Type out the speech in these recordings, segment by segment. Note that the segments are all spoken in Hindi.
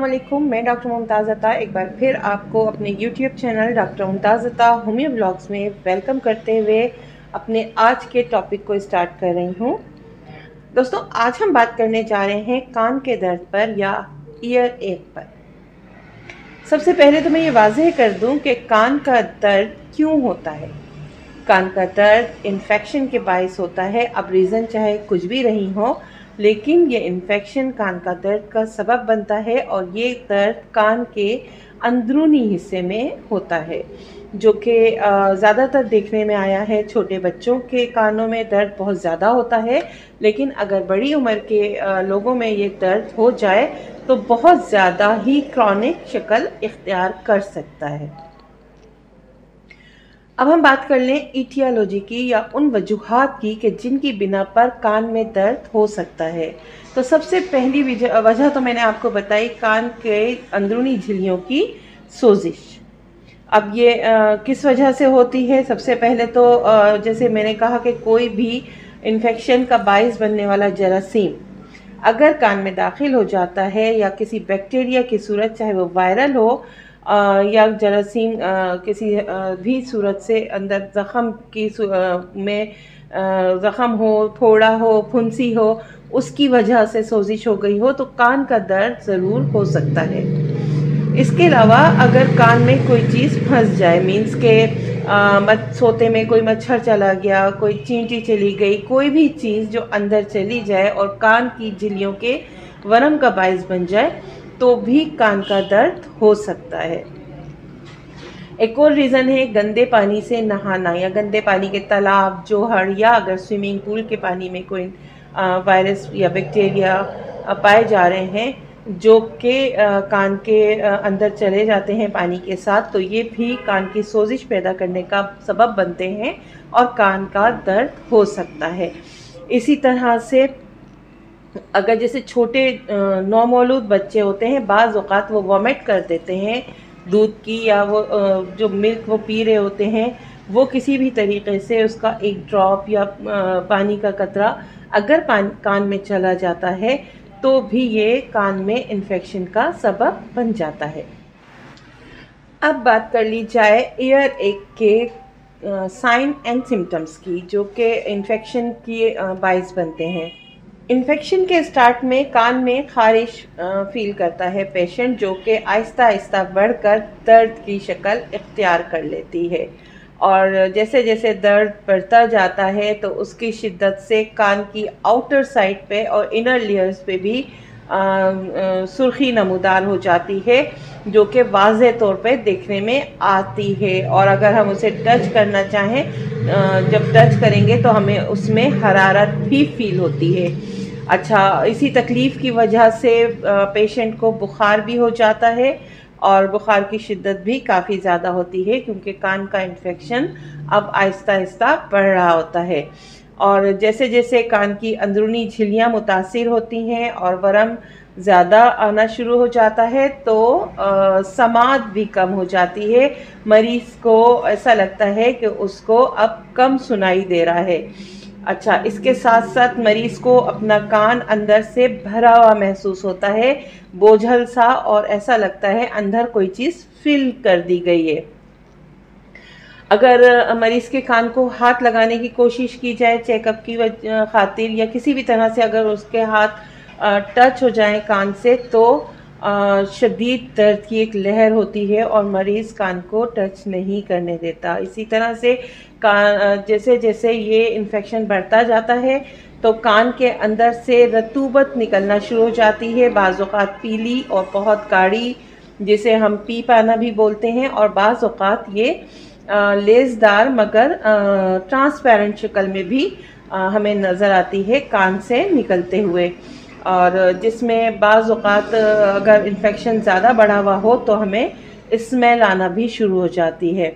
अस्सलामुअलैकुम, मैं डॉक्टर मुमताज़ अता एक बार फिर आपको अपने यूट्यूब चैनल डॉक्टर मुमताज़ अता होमियो ब्लॉग्स में वेलकम करते हुए अपने आज के टॉपिक को स्टार्ट कर रही हूँ। दोस्तों, आज हम बात करने जा रहे हैं कान के दर्द पर या ईयर एक पर। सबसे पहले तो मैं ये वाज़ेह कर दूँ कि कान का दर्द क्यों होता है। कान का दर्द इन्फेक्शन के बायस होता है। अब रीज़न चाहे कुछ भी रही हो, लेकिन ये इन्फेक्शन कान का दर्द का सबब बनता है और ये दर्द कान के अंदरूनी हिस्से में होता है, जो कि ज़्यादातर देखने में आया है। छोटे बच्चों के कानों में दर्द बहुत ज़्यादा होता है, लेकिन अगर बड़ी उम्र के लोगों में ये दर्द हो जाए तो बहुत ज़्यादा ही क्रॉनिक शक्ल इख्तियार कर सकता है। अब हम बात कर लें इटियोलॉजी की या उन वजूहात की कि जिनकी बिना पर कान में दर्द हो सकता है। तो सबसे पहली वजह तो मैंने आपको बताई, कान के अंदरूनी झिल्लियों की सोजिश। अब ये किस वजह से होती है? सबसे पहले तो जैसे मैंने कहा कि कोई भी इन्फेक्शन का बायस बनने वाला जरासीम अगर कान में दाखिल हो जाता है या किसी बैक्टीरिया की सूरत, चाहे वो वायरल हो या जरासीम किसी भी सूरत से अंदर ज़ख़म की में ज़ख़म हो, फोड़ा हो, फुंसी हो, उसकी वजह से सोजिश हो गई हो तो कान का दर्द ज़रूर हो सकता है। इसके अलावा अगर कान में कोई चीज़ फंस जाए, मीन्स के सोते में कोई मच्छर चला गया, कोई चींटी चली गई, कोई भी चीज़ जो अंदर चली जाए और कान की झिल्लियों के वरम का बायस बन जाए तो भी कान का दर्द हो सकता है। एक और रीज़न है गंदे पानी से नहाना या गंदे पानी के तालाब, जोहर या अगर स्विमिंग पूल के पानी में कोई वायरस या बैक्टीरिया पाए जा रहे हैं जो कि कान के अंदर चले जाते हैं पानी के साथ, तो ये भी कान की सोजिश पैदा करने का सबब बनते हैं और कान का दर्द हो सकता है। इसी तरह से अगर जैसे छोटे नौमौलूद बच्चे होते हैं, बाज़ औक़ात वो वॉमिट कर देते हैं दूध की, या वो जो मिल्क वो पी रहे होते हैं वो किसी भी तरीक़े से उसका एक ड्रॉप या पानी का कतरा अगर कान में चला जाता है तो भी ये कान में इन्फेक्शन का सबब बन जाता है। अब बात कर ली जाए ईयर एक के साइन एंड सिम्टम्स की, जो कि इन्फेक्शन की बायस बनते हैं। इन्फेक्शन के स्टार्ट में कान में खारिश फील करता है पेशेंट, जो कि आहिस्ता आहिस्ता बढ़कर दर्द की शक्ल इख्तियार कर लेती है और जैसे जैसे दर्द बढ़ता जाता है तो उसकी शिद्दत से कान की आउटर साइड पे और इनर लेयर्स पे भी सुर्खी नमूदार हो जाती है, जो कि वाज़े तौर पे देखने में आती है। और अगर हम उसे टच करना चाहें, जब टच करेंगे तो हमें उसमें हरारत भी फील होती है। अच्छा, इसी तकलीफ़ की वजह से पेशेंट को बुखार भी हो जाता है और बुखार की शिद्दत भी काफ़ी ज़्यादा होती है, क्योंकि कान का इन्फेक्शन अब आहिस्ता आहिस्ता बढ़ रहा होता है। और जैसे जैसे कान की अंदरूनी झिल्लियाँ मुतासिर होती हैं और वरम ज़्यादा आना शुरू हो जाता है तो समात भी कम हो जाती है। मरीज़ को ऐसा लगता है कि उसको अब कम सुनाई दे रहा है। अच्छा, इसके साथ साथ मरीज़ को अपना कान अंदर से भरा हुआ महसूस होता है, बोझल सा, और ऐसा लगता है अंदर कोई चीज़ फिल कर दी गई है। अगर मरीज़ के कान को हाथ लगाने की कोशिश की जाए चेकअप की खातिर, या किसी भी तरह से अगर उसके हाथ टच हो जाए कान से, तो शदीद दर्द की एक लहर होती है और मरीज़ कान को टच नहीं करने देता। इसी तरह से कान जैसे जैसे ये इन्फेक्शन बढ़ता जाता है तो कान के अंदर से रतूबत निकलना शुरू हो जाती है, बाज़ औक़ात पीली और बहुत गाढ़ी, जिसे हम पी पाना भी बोलते हैं, और बाज़ औक़ात ये लेज़दार मगर ट्रांसपेरेंट शक्ल में भी हमें नज़र आती है कान से निकलते हुए, और जिसमें बाज़ औक़ात अगर इन्फेक्शन ज़्यादा बढ़ा हुआ हो तो हमें स्मेल आना भी शुरू हो जाती है।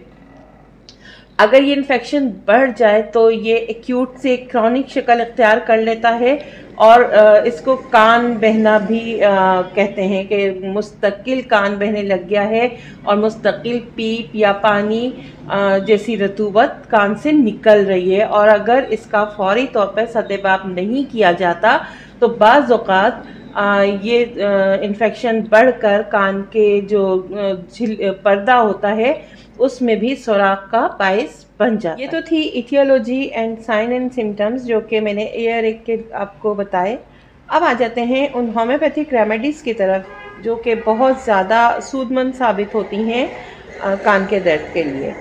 अगर ये इन्फेक्शन बढ़ जाए तो ये एक्यूट से क्रॉनिक शक्ल इख्तियार कर लेता है और इसको कान बहना भी कहते हैं कि मुस्तकिल कान बहने लग गया है और मुस्तकिल पीप या पानी जैसी रतूबत कान से निकल रही है। और अगर इसका फौरी तौर पर सद्देबाप नहीं किया जाता तो बाज़ औक़ात ये इन्फेक्शन बढ़कर कान के जो पर्दा होता है उसमें भी सुराख का बायस बन जाता है। ये तो थी aetiology and sign and symptoms जो कि मैंने ईयर एक के आपको बताए। अब आ जाते हैं उन होम्योपैथिक रेमेडीज़ की तरफ जो कि बहुत ज़्यादा सूदमंद साबित होती हैं कान के दर्द के लिए।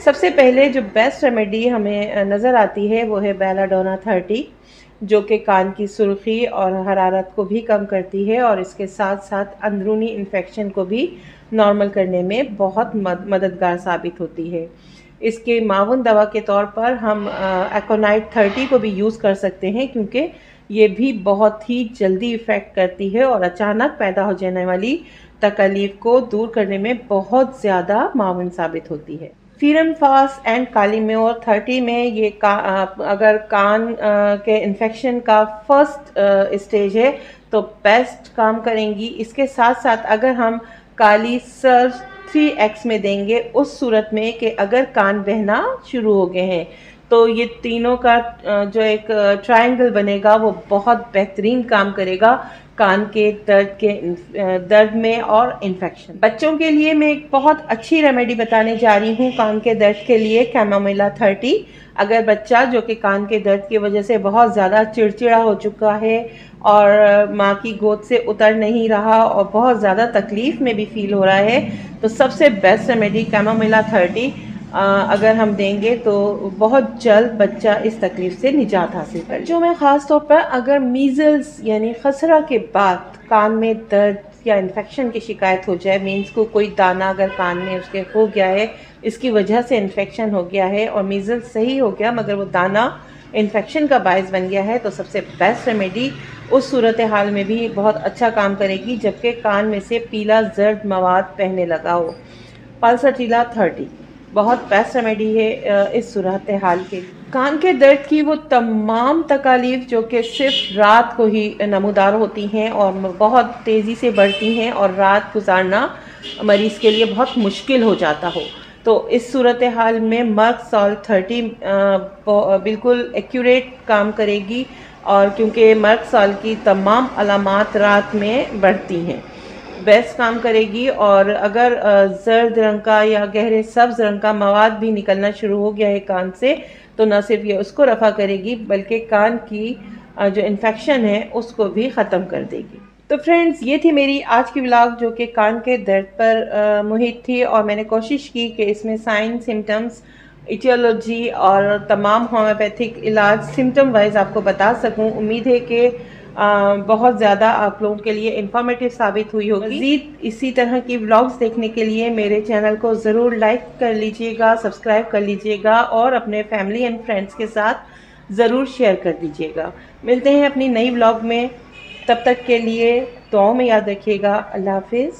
सबसे पहले जो बेस्ट रेमेडी हमें नज़र आती है वो है बेलाडोना 30, जो कि कान की सुर्खी और हरारत को भी कम करती है और इसके साथ साथ अंदरूनी इन्फेक्शन को भी नॉर्मल करने में बहुत मददगार साबित होती है। इसके मावन दवा के तौर पर हम एकोनाइट 30 को भी यूज़ कर सकते हैं, क्योंकि ये भी बहुत ही जल्दी इफ़ेक्ट करती है और अचानक पैदा हो जाने वाली तकलीफ़ को दूर करने में बहुत ज़्यादा मावन साबित होती है। फीरम फास एंड कालीम्योर 30 में ये अगर कान के इन्फेक्शन का फर्स्ट स्टेज है तो बेस्ट काम करेंगी। इसके साथ साथ अगर हम काली सर्व 3x में देंगे उस सूरत में कि अगर कान बहना शुरू हो गए हैं, तो ये तीनों का जो एक ट्रायंगल बनेगा वो बहुत बेहतरीन काम करेगा कान के दर्द में और इन्फेक्शन। बच्चों के लिए मैं एक बहुत अच्छी रेमेडी बताने जा रही हूँ कान के दर्द के लिए, कैमोमिला 30। अगर बच्चा जो कि कान के दर्द की वजह से बहुत ज़्यादा चिड़चिड़ा हो चुका है और माँ की गोद से उतर नहीं रहा और बहुत ज़्यादा तकलीफ़ में भी फील हो रहा है, तो सबसे बेस्ट रेमेडी कैमोमिला 30 अगर हम देंगे तो बहुत जल्द बच्चा इस तकलीफ़ से निजात हासिल कर। जो मैं ख़ास तौर पर अगर मीज़ल्स यानी खसरा के बाद कान में दर्द या इन्फेक्शन की शिकायत हो जाए, मीन्स को कोई दाना अगर कान में उसके हो गया है, इसकी वजह से इन्फेक्शन हो गया है और मीज़ल्स सही हो गया मगर वो दाना इन्फेक्शन का बायस बन गया है, तो सबसे बेस्ट रेमेडी उस सूरत हाल में भी बहुत अच्छा काम करेगी जबकि कान में से पीला जर्द मवाद बहने लगा हो। पल्सटीला 30 बहुत बेस्ट रेमेडी है इस सूरत हाल के। कान के दर्द की वो तमाम तकालीफ जो कि सिर्फ रात को ही नमूदार होती हैं और बहुत तेज़ी से बढ़ती हैं और रात गुजारना मरीज़ के लिए बहुत मुश्किल हो जाता हो, तो इस सूरत हाल में मर्क सॉल्ट 30 बिल्कुल एक्यूरेट काम करेगी। और क्योंकि मर्क सॉल्ट की तमाम अलामात रात में बढ़ती हैं, बेस्ट काम करेगी। और अगर जर्द रंग का या गहरे सब्ज़ रंग का मवाद भी निकलना शुरू हो गया है कान से, तो न सिर्फ ये उसको रफ़ा करेगी बल्कि कान की जो इन्फेक्शन है उसको भी ख़त्म कर देगी। तो फ्रेंड्स, ये थी मेरी आज की व्लॉग जो कि कान के दर्द पर मुहित थी और मैंने कोशिश की कि इसमें साइन, सिम्टम्स, इटियोलॉजी और तमाम होम्योपैथिक इलाज सिम्टम वाइज आपको बता सकूं। उम्मीद है कि बहुत ज़्यादा आप लोगों के लिए इंफॉर्मेटिव साबित हुई होगी। मज़ीद इसी तरह की व्लॉग्स देखने के लिए मेरे चैनल को ज़रूर लाइक कर लीजिएगा, सब्सक्राइब कर लीजिएगा और अपने फैमिली एंड फ्रेंड्स के साथ ज़रूर शेयर कर दीजिएगा। मिलते हैं अपनी नई व्लॉग में, तब तक के लिए दुआओं में याद रखिएगा। अल्लाह हाफिज़।